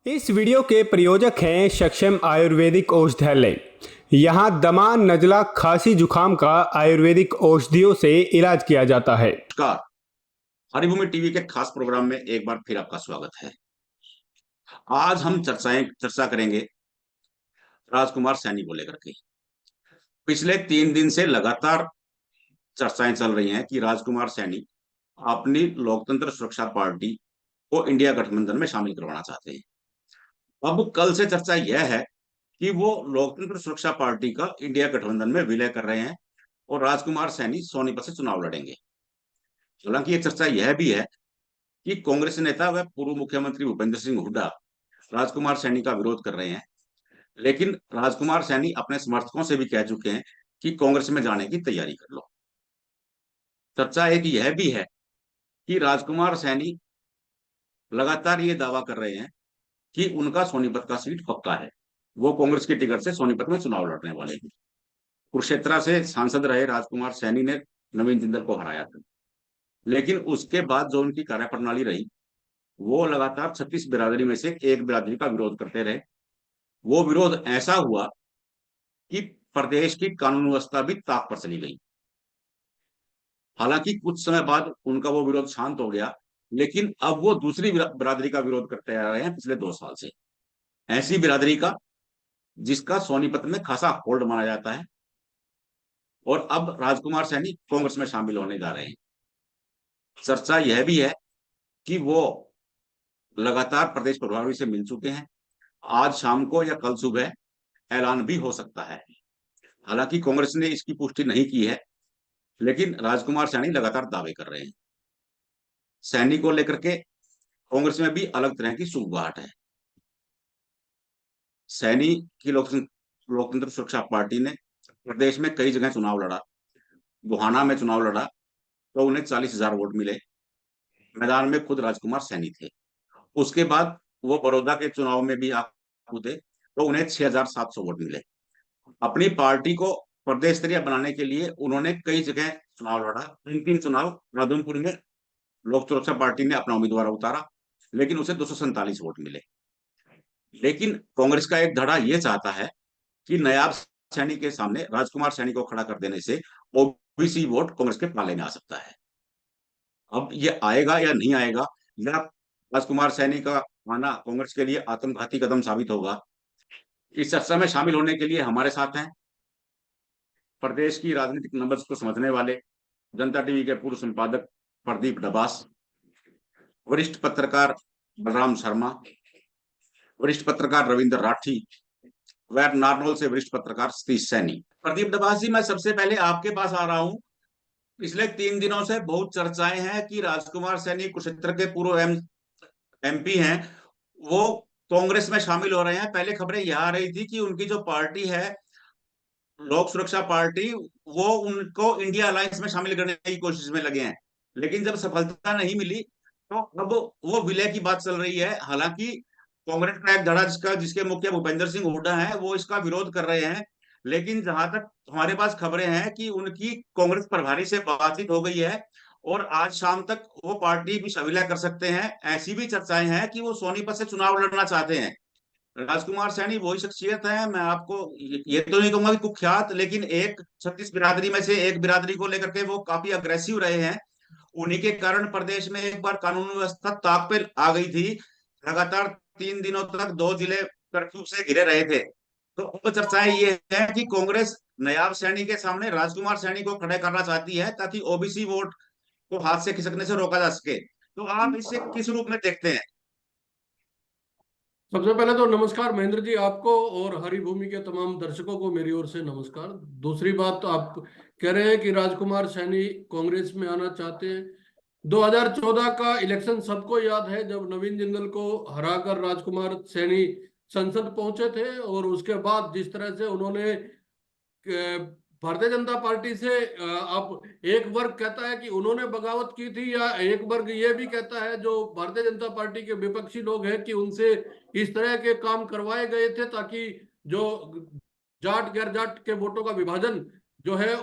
इस वीडियो के प्रयोजक हैं सक्षम आयुर्वेदिक औषधालय। यहाँ दमा, नजला, खांसी, जुकाम का आयुर्वेदिक औषधियों से इलाज किया जाता है। नमस्कार। हरिभूमि टीवी के खास प्रोग्राम में एक बार फिर आपका स्वागत है। आज हम चर्चा करेंगे राजकुमार सैनी को लेकर के। पिछले 3 दिन से लगातार चर्चाएं चल रही हैं कि राजकुमार सैनी अपनी लोकतंत्र सुरक्षा पार्टी को इंडिया गठबंधन में शामिल करवाना चाहते हैं। अब कल से चर्चा यह है कि वो लोकतंत्र सुरक्षा पार्टी का इंडिया गठबंधन में विलय कर रहे हैं और राजकुमार सैनी सोनीपत से चुनाव लड़ेंगे। हालांकि ये चर्चा यह भी है कि कांग्रेस नेता व पूर्व मुख्यमंत्री भूपेंद्र सिंह हुड्डा राजकुमार सैनी का विरोध कर रहे हैं, लेकिन राजकुमार सैनी अपने समर्थकों से भी कह चुके हैं कि कांग्रेस में जाने की तैयारी कर लो। चर्चा एक यह भी है कि राजकुमार सैनी लगातार ये दावा कर रहे हैं कि उनका सोनीपत का सीट पक्का है। वो कांग्रेस की टिकट से सोनीपत में चुनाव लड़ने वाले हैं। कुरुक्षेत्र से सांसद रहे राजकुमार सैनी ने नवीन जिंदल को हराया था, लेकिन उसके बाद जो उनकी कार्यप्रणाली रही, वो लगातार 36 बिरादरी में से एक बिरादरी का विरोध करते रहे। वो विरोध ऐसा हुआ कि प्रदेश की कानून व्यवस्था भी ताक पर चली गई। हालांकि कुछ समय बाद उनका वो विरोध शांत हो गया, लेकिन अब वो दूसरी बिरादरी का विरोध करते आ रहे हैं पिछले 2 साल से। ऐसी बिरादरी का जिसका सोनीपत में खासा होल्ड माना जाता है। और अब राजकुमार सैनी कांग्रेस में शामिल होने जा रहे हैं। चर्चा यह भी है कि वो लगातार प्रदेश प्रभारी से मिल चुके हैं। आज शाम को या कल सुबह ऐलान भी हो सकता है। हालांकि कांग्रेस ने इसकी पुष्टि नहीं की है, लेकिन राजकुमार सैनी लगातार दावे कर रहे हैं। सैनी को लेकर के कांग्रेस में भी अलग तरह की सुगबुगाहट है। सैनी की लोकतंत्र सुरक्षा पार्टी ने प्रदेश में कई जगह चुनाव लड़ा। गोहाना में चुनाव लड़ा तो उन्हें 40,000 वोट मिले। मैदान में खुद राजकुमार सैनी थे। उसके बाद वो बड़ौदा के चुनाव में भी आप कूदे तो उन्हें 6,700 वोट मिले। अपनी पार्टी को प्रदेश स्तरीय बनाने के लिए उन्होंने कई जगह चुनाव लड़ा। 3 चुनाव राधनपुर में लोक सुरक्षा पार्टी ने अपना उम्मीदवार उतारा, लेकिन उसे 247 वोट मिले। लेकिन कांग्रेस का एक धड़ा ये चाहता है कि नायाब सैनी के सामने राजकुमार सैनी को खड़ा कर देने से ओबीसी वोट कांग्रेस के पाले में आ सकता है। अब ये आएगा या नहीं आएगा, या राजकुमार सैनी का आना कांग्रेस के लिए आत्मघाती कदम साबित होगा, इस चर्चा में शामिल होने के लिए हमारे साथ हैं प्रदेश की राजनीतिक नब्ज को समझने वाले जनता टीवी के पूर्व संपादक प्रदीप डबास, वरिष्ठ पत्रकार बलराम शर्मा, वरिष्ठ पत्रकार रविंद्र राठी व नारनौल से वरिष्ठ पत्रकार सतीश सैनी। प्रदीप डबास जी, मैं सबसे पहले आपके पास आ रहा हूं। पिछले 3 दिनों से बहुत चर्चाएं हैं कि राजकुमार सैनी कुरुक्षेत्र के पूर्व एमपी हैं, वो कांग्रेस में शामिल हो रहे हैं। पहले खबरें यह आ रही थी कि उनकी जो पार्टी है लोक सुरक्षा पार्टी, वो उनको इंडिया अलायंस में शामिल करने की कोशिश में लगे हैं, लेकिन जब सफलता नहीं मिली तो अब वो विलय की बात चल रही है। हालांकि कांग्रेस का एक धड़ा जिसके मुखिया भूपेंद्र सिंह हुड्डा है, वो इसका विरोध कर रहे हैं। लेकिन जहां तक हमारे पास खबरें हैं कि उनकी कांग्रेस प्रभारी से बातचीत हो गई है और आज शाम तक वो पार्टी भी विलय कर सकते हैं। ऐसी भी चर्चाएं हैं कि वो सोनीपत से चुनाव लड़ना चाहते हैं। राजकुमार सैनी वही शख्सियत है, मैं आपको ये तो नहीं कहूंगा कि कुख्यात, लेकिन एक 36 बिरादरी में से एक बिरादरी को लेकर के वो काफी अग्रेसिव रहे हैं। उन्हीं के कारण प्रदेश में एक बार कानून व्यवस्था ताक पे आ गई थी। लगातार 3 दिनों तक 2 जिले कर्फ्यू से घिरे रहे थे। तो अब चर्चाएं ये है कि कांग्रेस नायाब सैनी के सामने राजकुमार सैनी को खड़े करना चाहती है ताकि ओबीसी वोट को हाथ से खिसकने से रोका जा सके। तो आप इसे किस रूप में देखते हैं? सबसे पहले तो नमस्कार महेंद्र जी, आपको और हरिभूमि के तमाम दर्शकों को मेरी ओर से नमस्कार। दूसरी बात, तो आप कह रहे हैं कि राजकुमार सैनी कांग्रेस में आना चाहते हैं। 2014 का इलेक्शन सबको याद है, जब नवीन जिंदल को हराकर राजकुमार सैनी संसद पहुंचे थे, और उसके बाद जिस तरह से उन्होंने भारतीय जनता पार्टी से, अब एक वर्ग कहता है कि उन्होंने बगावत की थी, या एक वर्ग ये भी कहता है जो भारतीय जनता पार्टी के विपक्षी लोग हैं कि उनसे इस तरह के काम करवाए गए थे ताकि जो जाट गैर जाट के वोटों का विभाजन जो है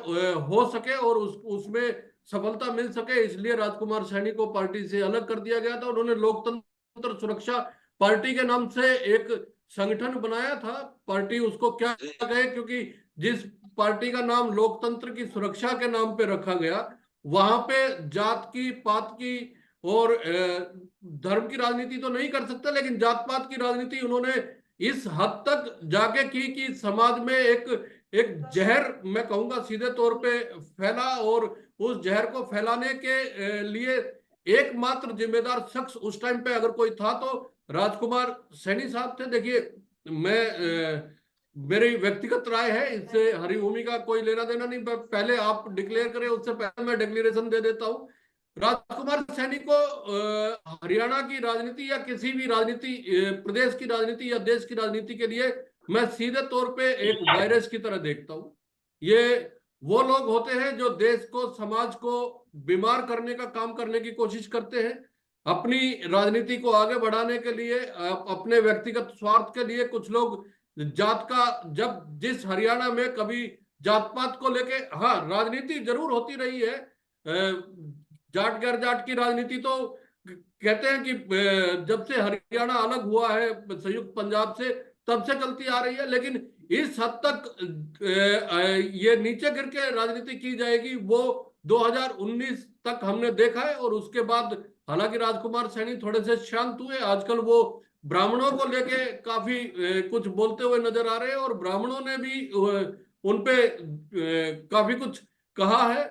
हो सके और उसमें सफलता मिल सके, इसलिए राजकुमार सैनी को पार्टी से अलग कर दिया गया था। उन्होंने लोकतंत्र सुरक्षा पार्टी के नाम से एक संगठन बनाया था। पार्टी उसको क्या जी कहे, क्योंकि जिस पार्टी का नाम लोकतंत्र की सुरक्षा के नाम पे रखा गया, वहां पे जात की, पात की और धर्म की राजनीति तो नहीं कर सकते, लेकिन जात पात की राजनीति उन्होंने इस हद तक जाके की कि समाज में एक एक जहर, मैं कहूंगा सीधे तौर पे, फैला। और उस जहर को फैलाने के लिए एकमात्र जिम्मेदार शख्स उस टाइम पे अगर कोई था तो राजकुमार सैनी साहब थे। देखिए, मैं मेरी व्यक्तिगत राय है, इससे हरिभूमि का कोई लेना देना नहीं। पहले आप डिक्लेयर करें, उससे पहले मैं डिक्लेरेशन दे देता हूं। राजकुमार सैनी को हरियाणा की राजनीति या किसी भी राजनीति, प्रदेश की राजनीति या देश की राजनीति के लिए मैं सीधे तौर पे एक वायरस की तरह देखता हूं। ये वो लोग होते हैं जो देश को, समाज को बीमार करने का काम करने की कोशिश करते हैं, अपनी राजनीति को आगे बढ़ाने के लिए, अपने व्यक्तिगत स्वार्थ के लिए। कुछ लोग जात का, जब जिस हरियाणा में कभी जात पात को लेके, हाँ राजनीति जरूर होती रही है, जाट गैर जाट की राजनीति तो कहते हैं कि जब से हरियाणा अलग हुआ है संयुक्त पंजाब से, तब से चलती आ रही है। लेकिन इस हद तक ये नीचे गिर के राजनीति की जाएगी, वो 2019 तक हमने देखा है। और उसके बाद हालांकि राजकुमार सैनी थोड़े से शांत हुए, आजकल वो ब्राह्मणों को लेके काफी कुछ बोलते हुए नजर आ रहे हैं, और ब्राह्मणों ने भी उनपे काफी कुछ कहा है।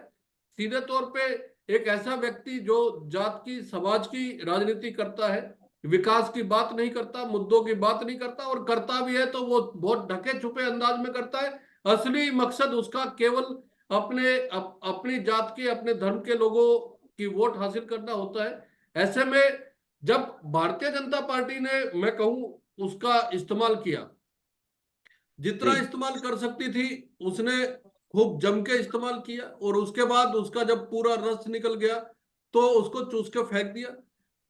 सीधे तौर पे एक ऐसा व्यक्ति जो जात की, समाज की राजनीति करता है, विकास की बात नहीं करता, मुद्दों की बात नहीं करता, और करता भी है तो वो बहुत ढके छुपे अंदाज में करता है। असली मकसद उसका केवल अपनी जात के, अपने धर्म के लोगों की वोट हासिल करना होता है। ऐसे में जब भारतीय जनता पार्टी ने, मैं कहूं, उसका इस्तेमाल किया, जितना जी इस्तेमाल कर सकती थी उसने खूब जम के इस्तेमाल किया, और उसके बाद उसका जब पूरा रस निकल गया तो उसको चूस के फेंक दिया।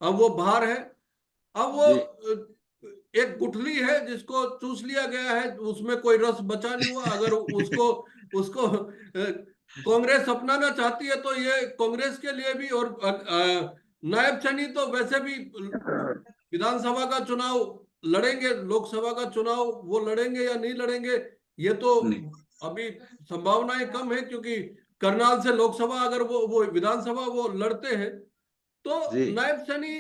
अब वो बाहर है। अब वो जी एक गुठली है जिसको चूस लिया गया है, उसमें कोई रस बचा नहीं हुआ। अगर उसको उसको कांग्रेस अपनाना चाहती है तो ये कांग्रेस के लिए भी, और नायब सैनी तो वैसे भी विधानसभा का चुनाव लड़ेंगे, लोकसभा का चुनाव वो लड़ेंगे या नहीं लड़ेंगे, ये तो नहीं अभी संभावनाएं कम है, क्योंकि करनाल से लोकसभा अगर वो विधानसभा वो लड़ते हैं तो जी नायब सैनी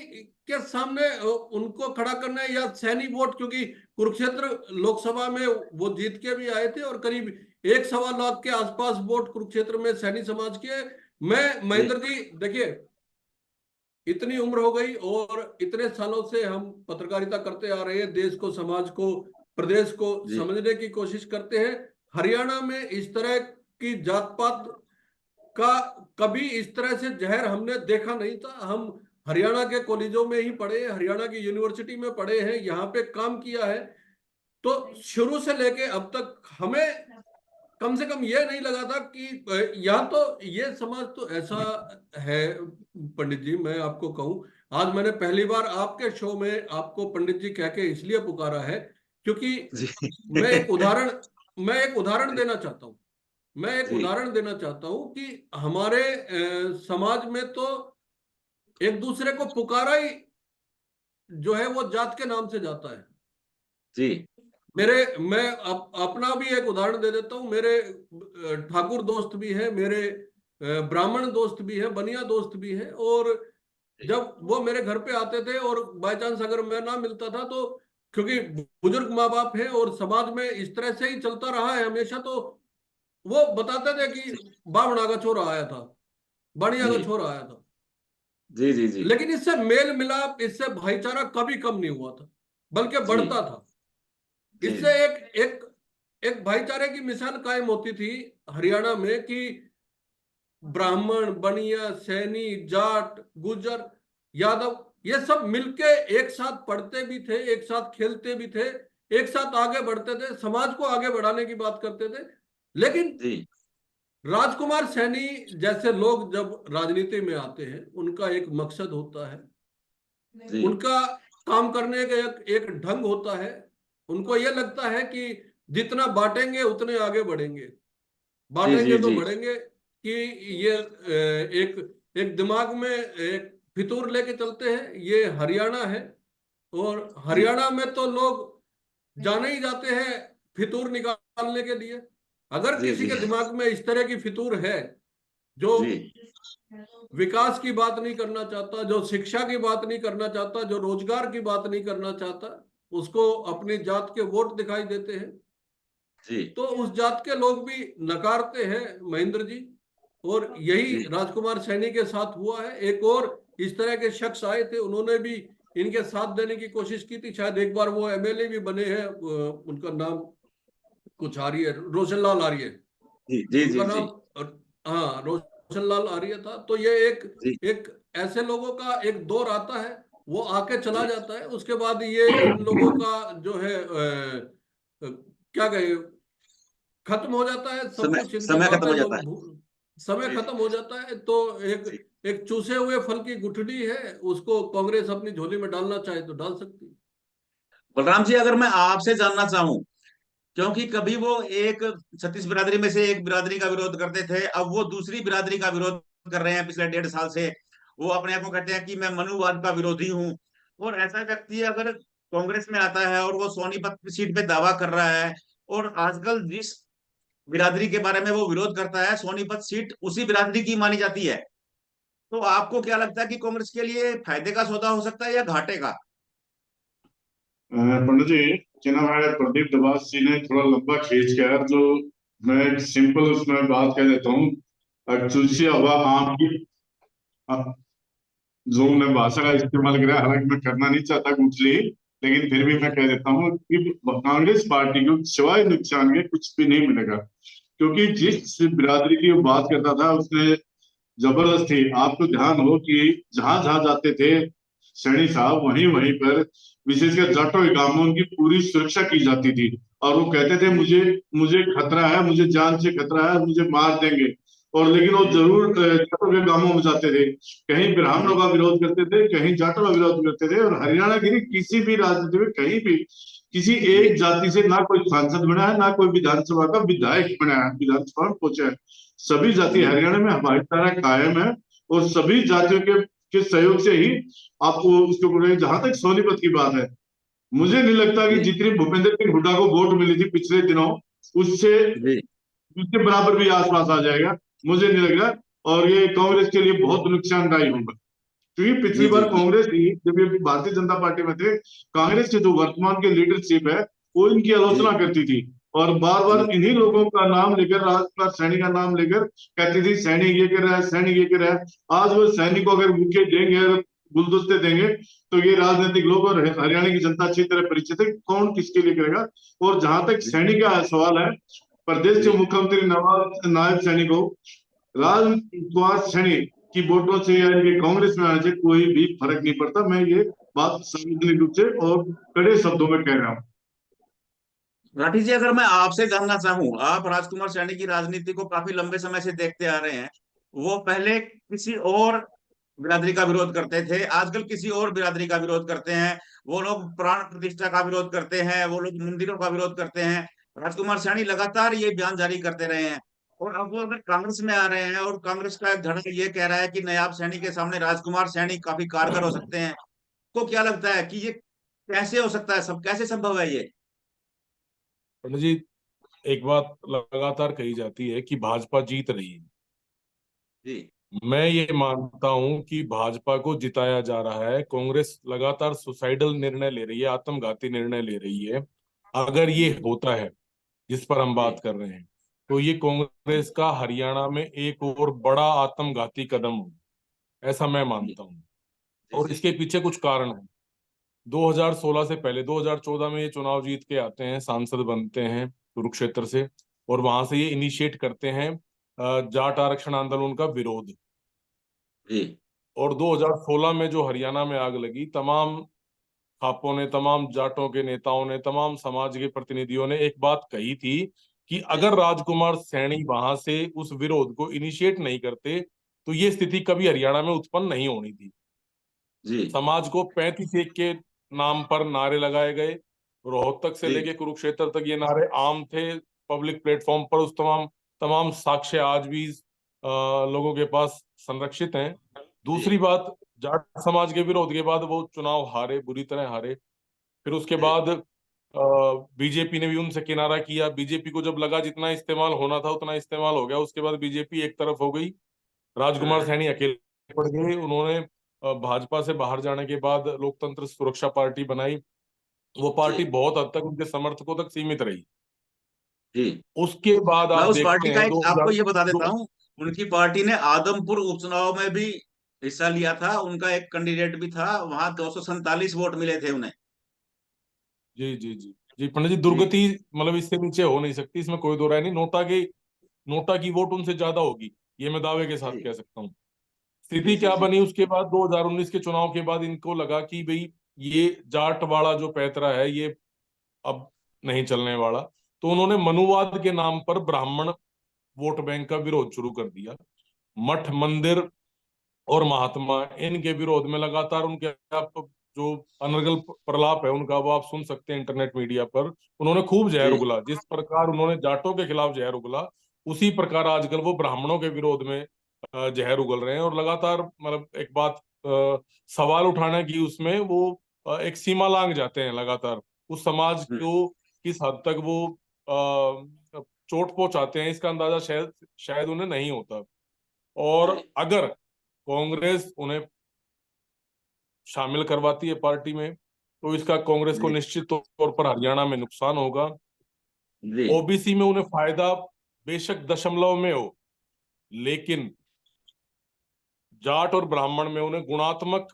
के सामने उनको खड़ा करना है, या सैनी वोट, क्योंकि कुरुक्षेत्र लोकसभा में वो जीत के भी आए थे, और करीब 1.25 लाख के आसपास वोट कुरुक्षेत्र में सैनी समाज के। मैं, जी महेंद्र जी, देखिए, इतनी उम्र हो गई और इतने सालों से हम पत्रकारिता करते आ रहे हैं, देश को, समाज को, प्रदेश को जी समझने की कोशिश करते हैं। हरियाणा में इस तरह की जात पात का कभी इस तरह से जहर हमने देखा नहीं था। हम हरियाणा के कॉलेजों में ही पढ़े हैं, हरियाणा की यूनिवर्सिटी में पढ़े हैं, यहाँ पे काम किया है, तो शुरू से लेके अब तक हमें कम से कम ये नहीं लगा था कि यहाँ तो ये समाज तो ऐसा है। पंडित जी, मैं आपको कहूँ, आज मैंने पहली बार आपके शो में आपको पंडित जी कह के इसलिए पुकारा है क्योंकि जी मैं एक उदाहरण मैं एक उदाहरण देना चाहता हूँ। मैं एक जी उदाहरण देना चाहता हूँ कि हमारे समाज में तो एक दूसरे को पुकारा ही जो है वो जात के नाम से जाता है। जी मैं अपना भी एक उदाहरण दे देता हूँ। मेरे ठाकुर दोस्त भी हैं, मेरे ब्राह्मण दोस्त भी हैं, बनिया दोस्त भी हैं, और जब वो मेरे घर पे आते थे और बाय चांस अगर मैं ना मिलता था तो, क्योंकि बुजुर्ग माँ बाप है और समाज में इस तरह से ही चलता रहा है हमेशा, तो वो बताते थे कि बावणा का छोरा आया था, बाणिया का जी छोरा आया था। जी जी जी लेकिन इससे मेल मिलाप, इससे भाईचारा कभी कम नहीं हुआ था, बल्कि जी बढ़ता था। जी इससे एक एक एक भाईचारे की मिसाल कायम होती थी हरियाणा में कि ब्राह्मण, बनिया, सैनी, जाट, गुर्जर, यादव, ये सब मिलके एक साथ पढ़ते भी थे, एक साथ खेलते भी थे, एक साथ आगे बढ़ते थे, समाज को आगे बढ़ाने की बात करते थे। लेकिन जी राजकुमार सैनी जैसे लोग जब राजनीति में आते हैं, उनका एक मकसद होता है, जी उनका काम करने का एक ढंग होता है। उनको ये लगता है कि जितना बांटेंगे उतने आगे बढ़ेंगे, जी बांटेंगे जी तो जी बढ़ेंगे। कि ये एक एक दिमाग में एक फितूर लेके चलते हैं। ये हरियाणा है, और हरियाणा में तो लोग जाने ही जाते हैं फितूर निकालने के लिए। अगर जी किसी जी के दिमाग में इस तरह की फितूर है, जो जी विकास की बात नहीं करना चाहता, जो शिक्षा की बात नहीं करना चाहता, जो रोजगार की बात नहीं करना चाहता, उसको अपनी जात के वोट दिखाई देते हैं, जी तो उस जात के लोग भी नकारते हैं महेंद्र जी। और यही जी राजकुमार सैनी के साथ हुआ है। एक और इस तरह के शख्स आए थे, उन्होंने भी इनके साथ देने की कोशिश की थी। शायद एक बार वो एमएलए भी बने हैं, उनका नाम कुछ आर्य है, रोशनलाल आर्य जी जी जी उनका जी नाम। हाँ, रोशनलाल आर्य था। तो ये एक जी एक ऐसे लोगों का एक दौर आता है, वो आके चला जी जाता है, उसके बाद ये इन लोगों का जो है क्या कहे, खत्म हो जाता है सब समय कुछ। इनकी समय खत्म बातें हो जाता लोग है। समय जी खत्म हो जाता है। तो एक जी एक चूसे हुए फल की गुठली है, उसको कांग्रेस अपनी झोली में डालना चाहे तो डाल सकती है। बलराम जी, अगर मैं आपसे जानना चाहूं, क्योंकि कभी वो एक छत्तीस बिरादरी में से एक बिरादरी का विरोध करते थे, अब वो दूसरी बिरादरी का विरोध कर रहे हैं पिछले 1.5 साल से। वो अपने आप को कहते हैं कि मैं मनुवाद का विरोधी हूँ। और ऐसा व्यक्ति अगर कांग्रेस में आता है और वो सोनीपत की सीट पे दावा कर रहा है, और आजकल जिस बिरादरी के बारे में वो विरोध करता है, सोनीपत सीट उसी बिरादरी की मानी जाती है। तो आपको क्या लगता है कि कांग्रेस के लिए फायदे का सौदा हो सकता है या घाटे का? पंडित जी, क्या नाम है, प्रदीप दबास जी ने थोड़ा लंबा खींच के यार, जो मैं एक सिंपल उसमें बात कह देता हूँ। तुलसी हवा आम की, अ, जो मैं भाषा का इस्तेमाल किया, हालांकि मैं करना नहीं चाहता कुछ भी, लेकिन फिर भी मैं कह देता हूँ कि कांग्रेस पार्टी को सिवाय नुकसान के कुछ भी नहीं मिलेगा। क्योंकि जी जिस बिरादरी की वो बात करता था, उसने जबरदस्ती, आपको ध्यान हो कि जहां जहां जाते थे सैनी साहब, वहीं वहीं पर विशेषकर जाटों के गांव में उनकी पूरी सुरक्षा की जाती थी। और वो कहते थे, जी मुझे मुझे खतरा है, मुझे जान से खतरा है, मुझे मार देंगे। और लेकिन वो जी जरूर जाटों के गांवों में जाते थे, कहीं ब्राह्मणों जी का विरोध करते थे, कहीं जाटों का विरोध करते थे। और हरियाणा की नहीं, किसी भी राजनीति में कहीं भी किसी एक जी जाति से ना कोई सांसद बना है, ना कोई विधानसभा का विधायक बना है, विधानसभा में पहुंचा है। सभी जाति जी हरियाणा में भाईचारा कायम है। और सभी जातियों के सहयोग से ही आपको उसको, जहां तक सोनीपत की बात है, मुझे नहीं लगता कि जी जितनी भूपेंद्र सिंह हुड्डा को वोट मिली थी पिछले दिनों, उससे जी उसके बराबर भी आसपास आ जाएगा, मुझे नहीं लग रहा। और ये कांग्रेस के लिए बहुत नुकसानदायी होगा। क्योंकि पिछली जी बार जी जी कांग्रेस ही, जब ये भारतीय जनता पार्टी में थे, कांग्रेस की जो वर्तमान की लीडरशिप है, वो इनकी जी आलोचना करती थी। और बार जी बार इन्हीं लोगों का नाम लेकर, राजकुमार सैनी का नाम लेकर कहती थी, सैनिक ये कर रहा है, सैनिक ये कर रहा है। आज वो सैनिक को अगर बुके देंगे, अगर गुलदस्ते देंगे, तो ये राजनीतिक लोग और हरियाणा की जनता अच्छी तरह परिचित है कि कौन किसके लिए करेगा। और जहां तक जी सैनिक का सवाल है, प्रदेश के जी मुख्यमंत्री नवाब नायब सैनिक को राजकुमार सैनी की वोटों से या इनके कांग्रेस में आने से कोई भी फर्क नहीं पड़ता। मैं ये बात सार्वजनिक रूप से और कड़े शब्दों में कह रहा हूँ। राठी जी, अगर मैं आपसे जानना चाहूँ, आप राजकुमार सैनी की राजनीति को काफी लंबे समय से देखते आ रहे हैं। वो पहले किसी और बिरादरी का विरोध करते थे, आजकल किसी और बिरादरी का विरोध करते हैं। वो लोग प्राण प्रतिष्ठा का विरोध करते हैं, वो लोग मंदिरों का विरोध करते हैं। राजकुमार सैनी लगातार ये बयान जारी करते रहे हैं। और अब वो अगर कांग्रेस में आ रहे हैं और कांग्रेस का एक धड़ा ये कह रहा है कि नायाब सैनी के सामने राजकुमार सैनी काफी कारगर हो सकते हैं, तो क्या लगता है कि ये कैसे हो सकता है, सब कैसे संभव है ये? पंडित जी, एक बात लगातार कही जाती है कि भाजपा जीत रही है। जी मैं ये मानता हूं कि भाजपा को जिताया जा रहा है। कांग्रेस लगातार सुसाइडल निर्णय ले रही है, आत्मघाती निर्णय ले रही है। अगर ये जी होता है जिस पर हम जी बात कर रहे हैं, तो ये कांग्रेस का हरियाणा में एक और बड़ा आत्मघाती कदम हो, ऐसा मैं जी मानता हूं। जी और जी इसके पीछे कुछ कारण है। 2016 से पहले 2014 में ये चुनाव जीत के आते हैं, सांसद बनते हैं कुरुक्षेत्र से, और वहां से ये इनिशिएट करते हैं जाट आरक्षण आंदोलन का विरोध। जी और 2016 में जो हरियाणा में आग लगी, तमाम खापों ने, तमाम जाटों के नेताओं ने, तमाम समाज के प्रतिनिधियों ने एक बात कही थी कि जी अगर राजकुमार सैनी वहां से उस विरोध को इनिशिएट नहीं करते, तो ये स्थिति कभी हरियाणा में उत्पन्न नहीं होनी थी। जी समाज को 35 एक के नाम पर नारे लगाए गए। रोहतक से जी लेके कुरुक्षेत्र तक ये नारे आम थे। पब्लिक प्लेटफॉर्म पर उस तमाम तमाम साक्ष्य आज भी लोगों के पास संरक्षित हैं। जी दूसरी बात, जाट समाज के विरोध के बाद वो चुनाव हारे, बुरी तरह हारे। फिर उसके जी बाद बीजेपी ने भी उनसे किनारा किया। बीजेपी को जब लगा जितना इस्तेमाल होना था उतना इस्तेमाल हो गया, उसके बाद बीजेपी एक तरफ हो गई, राजकुमार हाँ, सैनी अकेले पड़ गए। उन्होंने भाजपा से बाहर जाने के बाद लोकतंत्र सुरक्षा पार्टी बनाई। वो पार्टी जी बहुत हद तक उनके समर्थकों तक सीमित रही। जी। उसके बाद मैं आप उस देखते पार्टी का हैं एक आपको ये बता देता हूँ, उनकी पार्टी ने आदमपुर उपचुनाव में भी हिस्सा लिया था, उनका एक कैंडिडेट भी था, वहां 247 वोट मिले थे उन्हें। जी जी जी जी पंडित जी, जी दुर्गति मतलब इससे नीचे हो नहीं सकती, इसमें कोई दो राय नहीं। नोटा की वोट उनसे ज्यादा होगी, ये मैं दावे के साथ जी कह सकता हूँ। जी स्थिति जी क्या जी बनी उसके बाद, 2019 के चुनाव के बाद इनको लगा कि भाई ये जाट वाला जो पैतरा है ये अब नहीं चलने वाला। तो उन्होंने मनुवाद के नाम पर ब्राह्मण वोट बैंक का विरोध शुरू कर दिया। मठ मंदिर और महात्मा इनके विरोध में लगातार उनके, आप जो अनर्गल प्रलाप है उनका वो आप सुन सकते हैं इंटरनेट मीडिया पर। उन्होंने खूब जहर जी उगला, जिस प्रकार उन्होंने जाटों के खिलाफ जहर उगला उसी प्रकार आजकल वो ब्राह्मणों के विरोध में जहर उगल रहे हैं। और लगातार मतलब एक बात, सवाल उठाने की उसमें वो एक सीमा लांघ जाते हैं लगातार। उस समाज हम्म, को किस हद तक वो चोट पहुंचाते हैं इसका अंदाजा शायद शायद उन्हें नहीं होता। और जी अगर कांग्रेस उन्हें शामिल करवाती है पार्टी में तो इसका कांग्रेस को जी निश्चित तौर पर हरियाणा में नुकसान होगा। जी ओबीसी में उन्हें फायदा बेशक दशमलव में हो, लेकिन जाट और ब्राह्मण में उन्हें गुणात्मक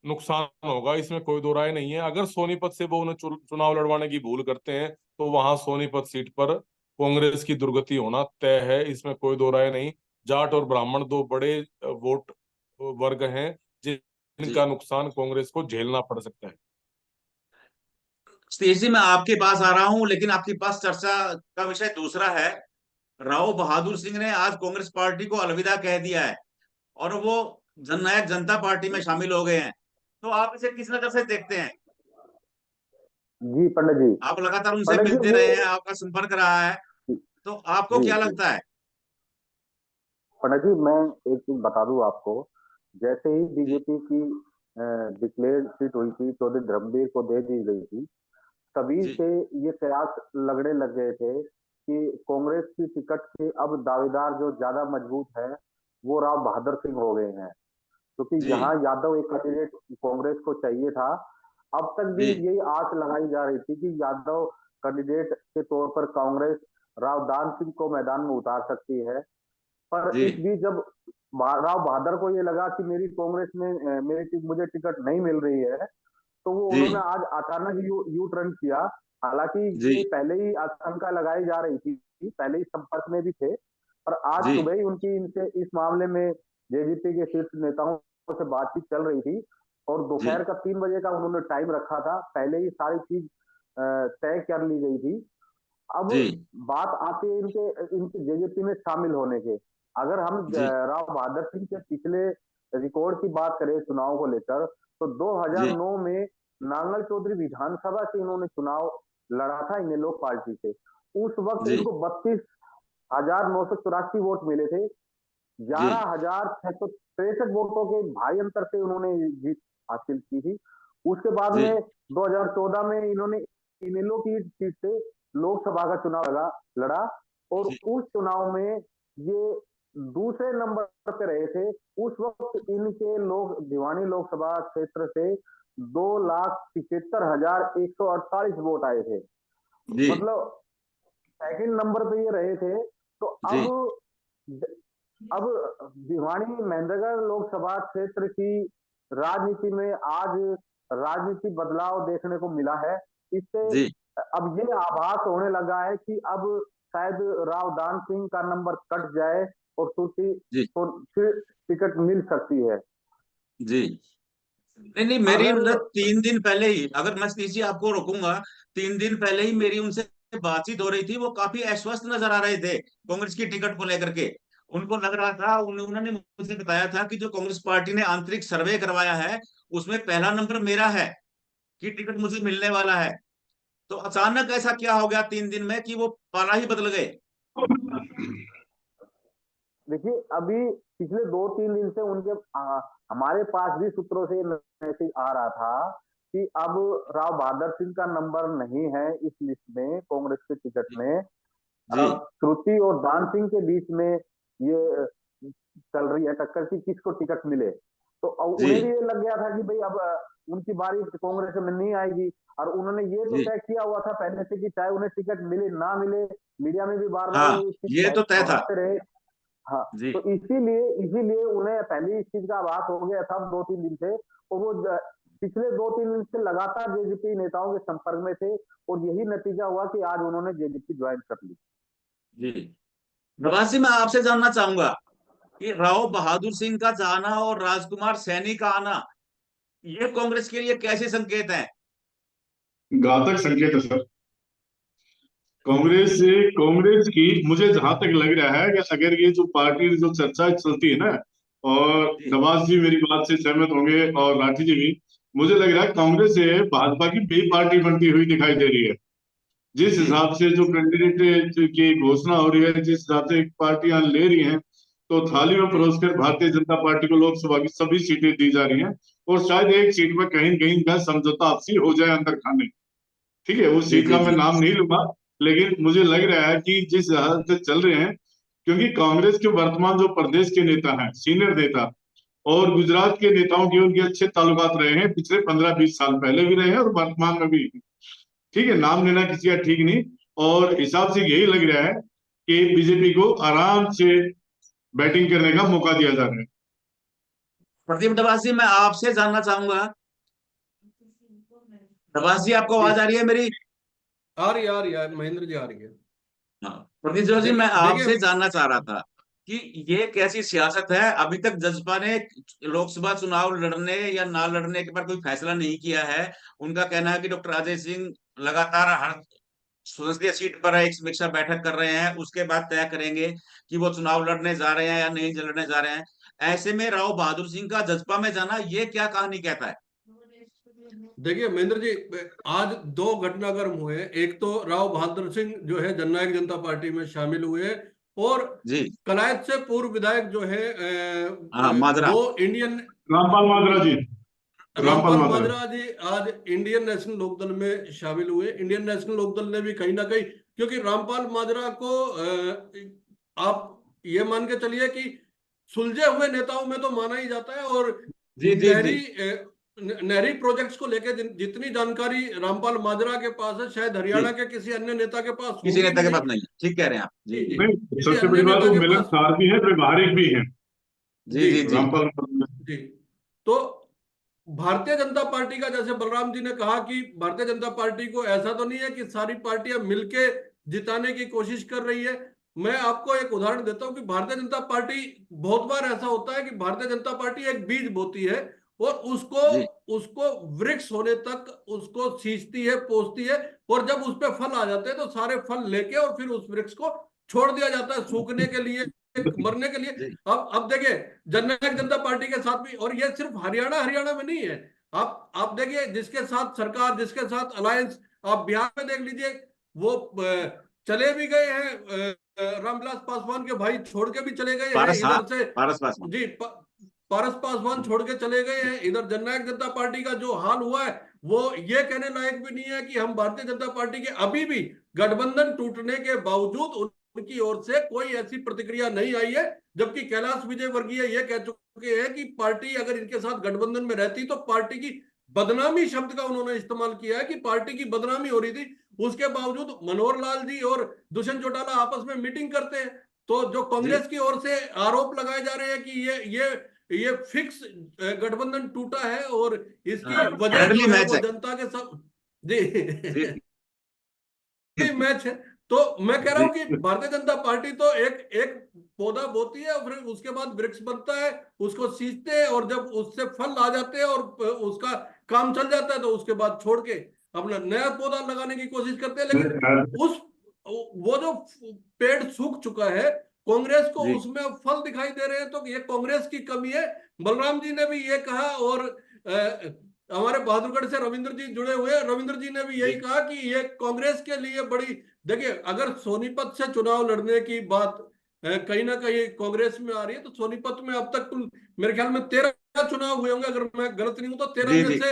नुकसान होगा, इसमें कोई दो राय नहीं है। अगर सोनीपत से वो उन्हें चुनाव लड़वाने की भूल करते हैं तो वहां सोनीपत सीट पर कांग्रेस की दुर्गति होना तय है, इसमें कोई दो राय नहीं। जाट और ब्राह्मण दो बड़े वोट वर्ग हैं जी। जिनका नुकसान कांग्रेस को झेलना पड़ सकता है। सतीश जी, मैं आपके पास आ रहा हूं, लेकिन आपके पास चर्चा का विषय दूसरा है। राव बहादुर सिंह ने आज कांग्रेस पार्टी को अलविदा कह दिया है और वो जननायक जनता पार्टी में शामिल हो गए हैं। तो आप इसे किस नजर से देखते हैं? जी पंडित जी। आप लगातार उनसे पंडित जी मिलते वो, रहे हैं, आपका संपर्क रहा है, तो आपको जी क्या जी लगता है? पंडित जी, मैं एक चीज बता दूं आपको। जैसे ही जी बीजेपी की डिक्लेयर सीट हुई थी, चौधरी धर्मवीर को दे दी गई थी, तभी जी से ये कयास लगने लग गए थे कि कांग्रेस की टिकट के अब दावेदार जो ज्यादा मजबूत है वो राव बहादुर सिंह हो गए हैं। क्योंकि जी जहां यादव एक कैंडिडेट कांग्रेस को चाहिए था, अब तक भी जी यही आस लगाई जा रही थी कि यादव कैंडिडेट के तौर पर कांग्रेस राव दान सिंह को मैदान में उतार सकती है। पर जी इस बीच जब राव बहादुर को ये लगा कि मेरी कांग्रेस में मुझे टिकट नहीं मिल रही है, तो वो जी उन्होंने आज अचानक यू टर्न किया। हालांकि जी ये पहले ही आशंका लगाई जा रही थी, पहले ही संपर्क में भी थे, पर आज जी सुबह ही उनकी इनसे इस मामले में जेजेपी के शीर्ष नेताओं से बातचीत चल रही थी और जी दोपहर का 3 बजे का उन्होंने टाइम रखा था। पहले ही सारी चीज तय कर ली गई थी। अब जी बात आती है इनके इनके जेजेपी में शामिल होने के। अगर हम जी राव बहादुर सिंह के पिछले रिकॉर्ड की बात करें चुनाव को लेकर, तो जी 2009 में नांगल चौधरी विधानसभा से इन्होंने चुनाव लड़ा था इनेलो पार्टी से। उस वक्त जी इनको 32,984 वोट मिले थे। जी 11,663 वोटों के भारी अंतर से उन्होंने जीत हासिल की थी। उसके बाद जी में 2014 में इन्होंने इनेलो की सीट से लोकसभा का चुनाव लड़ा और जी उस चुनाव में ये दूसरे नंबर पे रहे थे। उस वक्त इनके लोग भिवानी लोकसभा क्षेत्र से 2,75,148 वोट आए थे। जी मतलब सेकंड नंबर पे ये रहे थे। तो जी अब भिवानी महेंद्रगढ़ लोकसभा क्षेत्र की राजनीति में आज राजनीति बदलाव देखने को मिला है। इससे जी अब ये आभास होने लगा है कि अब शायद राव दान सिंह का नंबर कट जाए और सूची जी को फिर टिकट मिल सकती है। जी। नहीं नहीं, मेरी अगर मतलब 3 दिन पहले ही, अगर मैं सतीश जी आपको रोकूंगा, 3 दिन पहले ही मेरी उनसे बातचीत हो रही थी। वो काफी आश्वस्त नजर आ रहे थे कांग्रेस की टिकट को लेकर के। उनको लग रहा था, उन्होंने मुझे बताया था कि जो कांग्रेस पार्टी ने आंतरिक सर्वे करवाया है उसमें पहला नंबर मेरा है कि टिकट मुझे मिलने वाला है। तो अचानक ऐसा क्या हो गया 3 दिन में कि वो पाला ही बदल गए? देखिए अभी पिछले 2-3 दिन से उनके हमारे पास भी सूत्रों से मैसेज आ रहा था कि अब राव बहादुर सिंह का नंबर नहीं है इस लिस्ट में कांग्रेस के टिकट में। जी श्रुति और दान सिंह के बीच में ये चल रही है टक्कर की किसको टिकट मिले। तो अब जी उन्हें भी ये लग गया था कि भाई अब उनकी बारी कांग्रेस में नहीं आएगी, और उन्होंने ये तो जी तय किया हुआ था पहले से कि चाहे उन्हें टिकट मिले ना मिले, मीडिया में भी बार बार हाँ, वो इस चीज ये तो तय था। दोहराते रहे। हाँ, जी तो इसीलिए उन्हें पहले इस चीज का आभास हो गया था 2-3 दिन से, और वो पिछले 2-3 दिन से लगातार जेजेपी नेताओं के संपर्क में थे, और यही नतीजा हुआ कि आज उन्होंने जेजेपी ज्वाइन कर ली। जी प्रवासी, मैं आपसे जानना चाहूंगा कि राव बहादुर सिंह का जाना और राजकुमार सैनी का आना, ये कांग्रेस के लिए कैसे संकेत है? घातक संकेत है सर। कांग्रेस की मुझे जहां तक लग रहा है कि अगर ये जो पार्टी जो चर्चा चलती है ना, और जी नवाज जी मेरी बात से सहमत होंगे और राठी जी भी, मुझे लग रहा है कांग्रेस से भाजपा की बी पार्टी बनती हुई दिखाई दे रही है। जिस जी हिसाब से जो कैंडिडेट की घोषणा हो रही है, जिस हिसाब से पार्टियां ले रही हैं, तो थाली में परोसकर भारतीय जनता पार्टी को लोकसभा की सभी सीटें दी जा रही हैं, और शायद एक सीट में कहीं कहीं का समझौता आपसी हो जाए अंदर खाने। ठीक है, उस जी सीट जी का मैं जी नाम नहीं लूंगा, लेकिन मुझे लग रहा है कि जिस हालत से चल रहे हैं, क्योंकि कांग्रेस के वर्तमान जो प्रदेश के नेता हैं, सीनियर नेता, और गुजरात के नेताओं की उनके अच्छे ताल्लुकात रहे हैं पिछले 15-20 साल, पहले भी रहे हैं और वर्तमान में भी। ठीक है, नाम लेना किसी का ठीक नहीं, और हिसाब से यही लग रहा है कि बीजेपी को आराम से बैटिंग करने का मौका दिया जा रहा है। प्रदीप डबासी, मैं आपसे जानना चाहूंगा। डबासी, आपको जी आवाज आ रही है मेरी? आ रही है महेंद्र जी, आ रही है। हाँ प्रदीप जी, मैं देखिए आपसे देखिए जानना चाह रहा था कि ये कैसी सियासत है। अभी तक जसपा ने लोकसभा चुनाव लड़ने या ना लड़ने के पर कोई फैसला नहीं किया है। उनका कहना है कि डॉक्टर अजय सिंह लगातार हर संसदीय सीट पर एक समीक्षा बैठक कर रहे हैं, उसके बाद तय करेंगे कि वो चुनाव लड़ने जा रहे हैं या नहीं लड़ने जा रहे हैं। ऐसे में राव बहादुर सिंह का जसपा में जाना, ये क्या कहानी कहता है? देखिए महेंद्र जी, आज दो घटनाक्रम हुए। एक तो राव बहादुर सिंह जो है जननायक जनता पार्टी में शामिल हुए, और जी कलायत से पूर्व विधायक जो है हाँ, माजरा। वो इंडियन रामपाल माजरा जी, रामपाल रामपाल माजरा। माजरा जी आज इंडियन नेशनल लोकदल में शामिल हुए। इंडियन नेशनल लोकदल ने भी कहीं ना कहीं, क्योंकि रामपाल माजरा को आप ये मान के चलिए कि सुलझे हुए नेताओं में तो माना ही जाता है, और जी जी जी नहरी प्रोजेक्ट्स को लेकर जितनी जानकारी रामपाल माजरा के पास है, शायद हरियाणा जी, के किसी अन्य नेता के पास किसी होगी नेता भी के नहीं। पास नहीं है, ठीक कह रहे हैं आप। जी जी जी जी, नहीं, किसी सबसे अन्य बड़ी बात, नेता वो के पास। मिलनसार भी है, व्यवहारिक भी है। जी जी जी जी रामपाल माजरा। जी। तो भारतीय जनता पार्टी का, जैसे बलराम जी ने कहा कि भारतीय जनता पार्टी को ऐसा तो नहीं है कि सारी पार्टियां मिलके जिताने की कोशिश कर रही है। मैं आपको एक उदाहरण देता हूं कि भारतीय जनता पार्टी, बहुत बार ऐसा होता है कि भारतीय जनता पार्टी एक बीज बोती है, और उसको जी उसको वृक्ष होने तक उसको सींचती है, पोसती है, और जब उस पर फल आ जाते हैं तो सारे फल लेके और फिर उस वृक्ष को छोड़ दिया जाता है सूखने के लिए, मरने के लिए। जी अब देखिए जननायक जनता पार्टी के साथ भी, और ये सिर्फ हरियाणा हरियाणा में नहीं है। आप देखिए जिसके साथ सरकार, जिसके साथ अलायंस, आप बिहार में देख लीजिए, वो चले भी गए हैं, रामविलास पासवान के भाई छोड़ के भी चले गए हैं पारस, हाँ, इधर से। पारस पासवान। जी पारस पासवान छोड़ के चले गए हैं इधर। जननायक जनता पार्टी का जो हाल हुआ है, वो ये कहने लायक भी नहीं है कि हम भारतीय जनता पार्टी के, अभी भी गठबंधन टूटने के बावजूद उनकी ओर से कोई ऐसी प्रतिक्रिया नहीं आई है। जबकि कैलाश विजयवर्गीय ये कह चुके हैं कि पार्टी अगर इनके साथ गठबंधन में रहती तो पार्टी की बदनामी, शब्द का उन्होंने इस्तेमाल किया है कि पार्टी की बदनामी हो रही थी। उसके बावजूद मनोहर लाल जी और दुष्यंत चौटाला आपस में मीटिंग करते हैं। तो जो जी कांग्रेस की ओर से आरोप लगाए जा रहे हैं कि ये फिक्स गठबंधन टूटा है, और इसकी वजह जो फ्रेंडली है मैच वो है। जनता के सब जी जी मैच है। तो मैं कह रहा हूं कि भारतीय जनता पार्टी तो एक एक पौधा बोती है, और फिर उसके बाद वृक्ष बनता है, उसको सींचते हैं, और जब उससे फल आ जाते हैं और उसका काम चल जाता है तो उसके बाद छोड़ के अपना नया पौधा लगाने की कोशिश करते हैं। लेकिन उस वो जो पेड़ सूख चुका है, कांग्रेस को जी उसमें फल दिखाई दे रहे हैं, तो ये कांग्रेस की कमी है। बलराम जी ने भी ये कहा, और हमारे बहादुरगढ़ से रविंद्र जी जुड़े हुए हैं, रविंद्र जी ने भी यही जी कहा कि ये कांग्रेस के लिए बड़ी, देखिए अगर सोनीपत से चुनाव लड़ने की बात कहीं ना कहीं कांग्रेस में आ रही है। तो सोनीपत में अब तक कुल मेरे ख्याल में 13 चुनाव हुए होंगे, अगर मैं गलत नहीं हूं तो 13 जी में जी से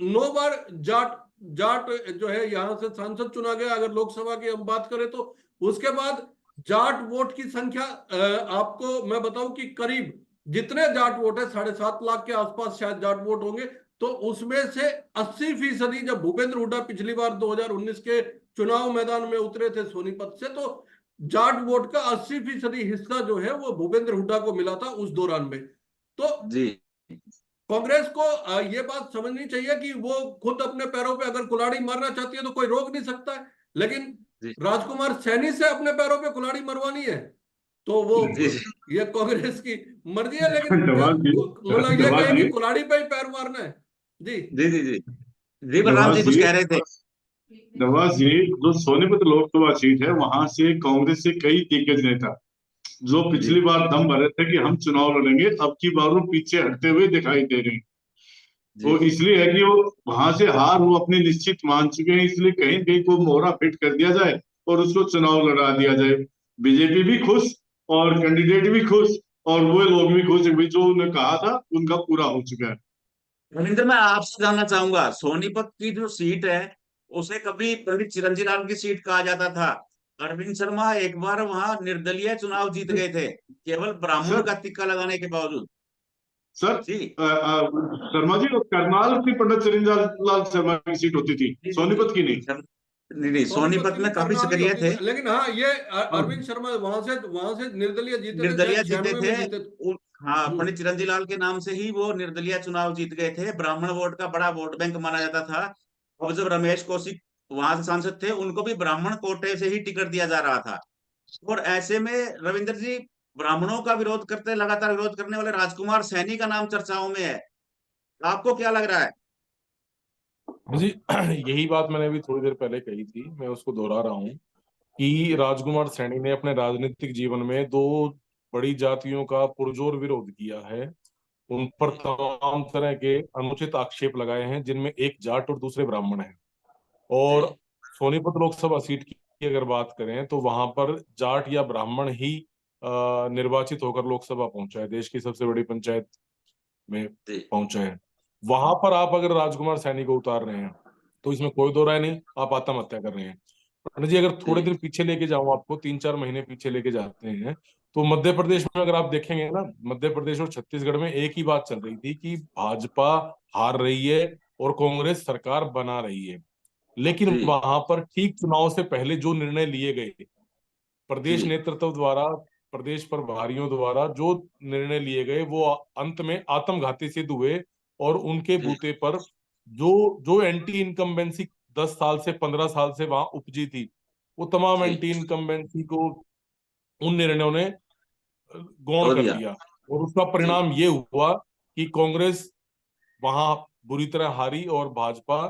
9 बार जाट जाट जो है यहाँ से सांसद चुना गया। अगर लोकसभा की हम बात करें तो उसके बाद जाट वोट की संख्या आपको मैं बताऊं कि करीब जितने जाट वोट है 7.5 लाख के आसपास शायद जाट वोट होंगे। तो उसमें से 80%, जब भूपेंद्र हुड्डा पिछली बार 2019 के चुनाव मैदान में उतरे थे सोनीपत से, तो जाट वोट का 80% हिस्सा जो है वो भूपेंद्र हुड्डा को मिला था उस दौरान में। तो जी कांग्रेस को ये बात समझनी चाहिए कि वो खुद अपने पैरों पे अगर कुल्हाड़ी मारना चाहती है तो कोई रोक नहीं सकता है, लेकिन जी राजकुमार सैनी से अपने पैरों पे कुल्हाड़ी मरवानी है तो वो जी ये कांग्रेस की मर्जी है। लेकिन नवाज जी, मतलब ये नवाज कहे जी, कि कुल्हाड़ी पे ही पैर मारना है। जी जी जी जी जी बलराम जी नवाज कुछ जी, कह रहे थे। नवाज जी, जो सोनीपत लोकसभा सीट है वहां से कांग्रेस से कई दिग्गज नेता जो जी पिछली बार दम भरे थे कि हम चुनाव लड़ेंगे, अब की बार वो पीछे हटते हुए दिखाई दे रहे हैं। जी वो इसलिए है कि वो वहां से हार वो अपनी निश्चित मान चुके हैं, इसलिए कहीं कहीं को मोहरा फिट कर दिया जाए और उसको चुनाव लड़ा दिया जाए। बीजेपी भी खुश और कैंडिडेट भी खुश और वो लोग भी खुश हैं भाई, जो उन्होंने कहा था उनका पूरा हो चुका है। रविंद्र, मैं आपसे जानना चाहूंगा, सोनीपत की जो सीट है उसे कभी पंडित चिरंजीव लाल की सीट कहा जाता था। अरविंद शर्मा एक बार वहां निर्दलीय चुनाव जीत गए थे, केवल ब्राह्मण सर का टिक्का लगाने के बावजूद। सर जी शर्मा जी, वो करनाल की पंडित चिरंजीव लाल शर्मा की सीट होती थी, जी जी जी सोनीपत की नहीं। नहीं नहीं, सोनीपत सोनीपत की भी में काफी करनाल ही सक्रिय होती थे, थी, लेकिन हाँ ये हाँ, अरविंद शर्मा वहां से निर्दलीय जीते थे, निर्दलीय शायद जीते 96 थे। में जीते थे। हाँ, हम्म। पंडित चिरंजीव लाल के नाम से ही वो निर्दलीय चुनाव जीत गए थे। ब्राह्मण वोट का बड़ा वोट बैंक माना जाता था। अब जब रमेश कौशिक वहां से सांसद थे, उनको भी ब्राह्मण कोटे से ही टिकट दिया जा रहा था। और ऐसे में रविंद्र जी, ब्राह्मणों का विरोध करते, लगातार विरोध करने वाले राजकुमार सैनी का नाम चर्चाओं में है। आपको क्या लग रहा है? जी यही बात मैंने अभी थोड़ी देर पहले कही थी, मैं उसको दोहरा रहा हूँ कि राजकुमार सैनी ने अपने राजनीतिक जीवन में दो बड़ी जातियों का पुरजोर विरोध किया है। उन पर तमाम तरह के अनुचित आक्षेप लगाए हैं, जिनमें एक जाट और दूसरे ब्राह्मण हैं। जी और सोनीपत लोकसभा सीट की अगर बात करें तो वहां पर जाट या ब्राह्मण ही निर्वाचित होकर लोकसभा पहुंचा है, देश की सबसे बड़ी पंचायत में जी पहुंचा है। वहां पर आप अगर राजकुमार सैनी को उतार रहे हैं तो इसमें कोई दो राय नहीं, आप आत्महत्या कर रहे हैं। पंडित जी, अगर थोड़े जी दिन पीछे लेके जाऊं, आपको 3-4 महीने पीछे लेके जाते हैं, तो मध्य प्रदेश में अगर आप देखेंगे ना, मध्य प्रदेश और छत्तीसगढ़ में एक ही बात चल रही थी कि भाजपा हार रही है और कांग्रेस सरकार बना रही है। लेकिन जी वहां पर ठीक चुनाव से पहले जो निर्णय लिए गए प्रदेश जी नेतृत्व द्वारा, प्रदेश प्रभारियों द्वारा जो निर्णय लिए गए, वो अंत में आत्मघाती सिद्ध हुए। और उनके जी बूते पर जो जो एंटी इनकम्बेंसी 10 साल से 15 साल से वहां उपजी थी, वो तमाम जी एंटी इनकम्बेंसी को उन निर्णयों ने गौण धो कर दिया। दिया। और उसका जी परिणाम ये हुआ कि कांग्रेस वहां बुरी तरह हारी और भाजपा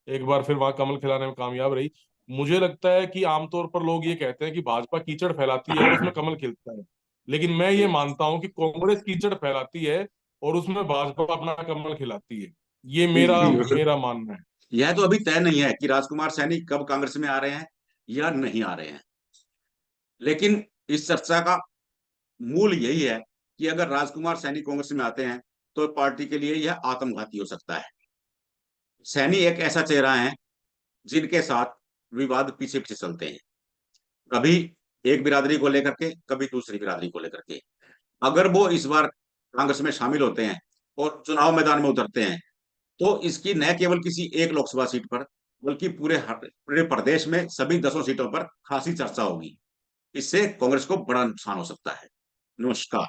एक बार फिर वहां कमल खिलाने में कामयाब रही। मुझे लगता है कि आमतौर पर लोग ये कहते हैं कि भाजपा कीचड़ फैलाती है और उसमें कमल खिलता है, लेकिन मैं ये जी मानता हूं कि कांग्रेस कीचड़ फैलाती है और उसमें भाजपा अपना कमल खिलाती है। ये जी मेरा जी मेरा मानना है। यह तो अभी तय नहीं है कि राजकुमार सैनी कब कांग्रेस में आ रहे हैं या नहीं आ रहे हैं। लेकिन इस चर्चा का मूल यही है कि अगर राजकुमार सैनी कांग्रेस में आते हैं तो पार्टी के लिए यह आत्मघाती हो सकता है। सैनी एक ऐसा चेहरा है जिनके साथ विवाद पीछे पीछे चलते हैं, कभी एक बिरादरी को लेकर के, कभी दूसरी बिरादरी को लेकर के। अगर वो इस बार कांग्रेस में शामिल होते हैं और चुनाव मैदान में उतरते हैं, तो इसकी न केवल किसी एक लोकसभा सीट पर, बल्कि पूरे प्रदेश में सभी 10 सीटों पर खासी चर्चा होगी। इससे कांग्रेस को बड़ा नुकसान हो सकता है। नमस्कार।